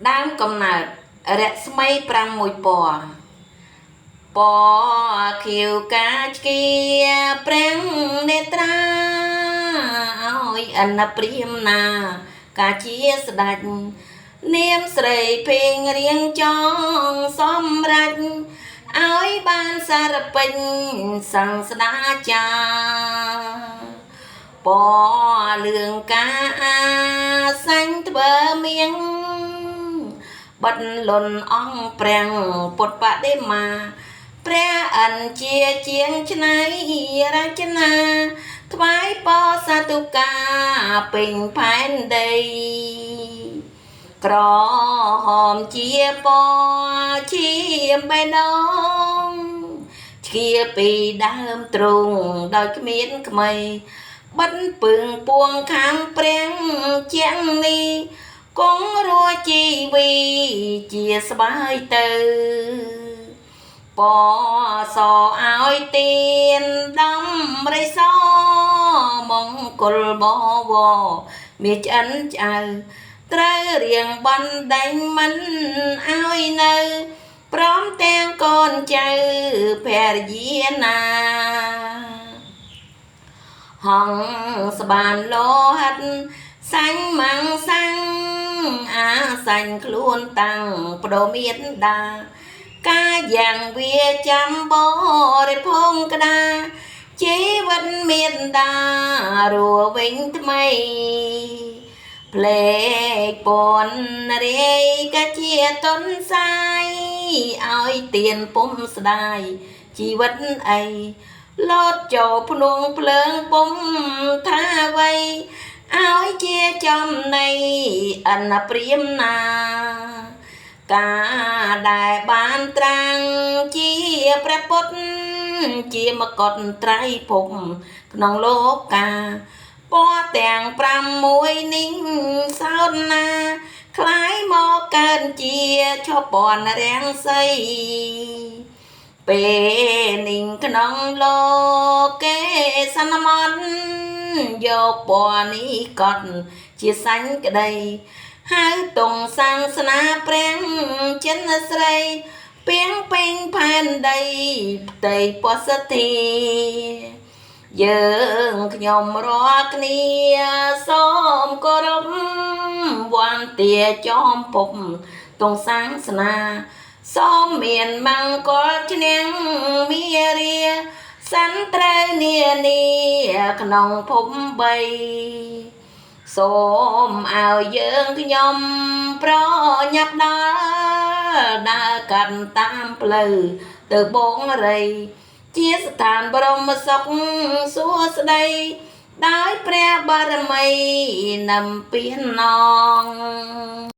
ដើមកំណើតរស្មី5 1000ពណ៌ខៀវកាឆ្កៀប្រាំងនេត្រាឲ្យអនព្រាមណាកាជាស្ដេចនាមស្រីពេងរៀងចង់សម្រេចឲ្យបានសារពេញសង្ស្ដាចាពណ៌លឿងកាសាញ់ធ្វើមៀងបិទលន់អង្គប្រាំងពុទ្ធបដិមាព្រះអិនជាជាងច្នៃរចនាថ្វាយពោធិ៍សាធុកាពេញផែនដីក្រហមជាពណ៌ឈាមបេះដូងឈៀពីដើមទ្រូងដោយគ្មានក្មៃបិទពឹងពួងខាងប្រាំងជាងនេះគង់រួជីវីជាស្បាយទៅពសឲ្យទៀនដំរិសមង្គលបវមានឆ្អិនឆ្អៅត្រូវរៀងបណ្ដេញមិនឲ្យនៅព្រមទាំងកូនចៅភរិយាណាហងស្បានលោហិតសាញ់ម៉ាំងសាំងអាសាញ់ខ្លួនតាំងប្រមានដាកាយ៉ាងវាចាំបរិភងក្តាជីវិតមានដារួវិញថ្មីភ្លេចពនរាយកាជាតុនសាយឲ្យទៀនពុំស្ដាយជីវិតអីលោតចូលភ្នងភ្លើងពុំថាអ្វីឲ្យជាចំណៃអនព្រាមណាការដែលបានត្រាំងជាព្រះពុទ្ធជាមកុដត្រៃភពក្នុងលោកាពណ៌ទាំង6នេះសោតណាคล้ายមកកើតជាឈពន់រាំងសីពេលនេះក្នុងលោកេសន្មត់យកពណ៌នេះកត់ជាសាញ់ក្តីហៅទងសាសនាព្រះចិនស្រីពីងពេញផែនដីផ្ទៃពោធិ៍ធាយើងខ្ញុំរាល់គ្នាសូមគោរពវន្តាចំភពទងសាសនាសូមមានមង្គលឈ្នះមារាសន្ត្រូវនានាក្នុងភព3សូមឲ្យយើងខ្ញុំប្រញាប់ដល់ដើរកាត់តាមផ្លូវទៅបងរីជាស្ថានបរមសុខសួស្តីដោយព្រះបារមីនឹមពីណង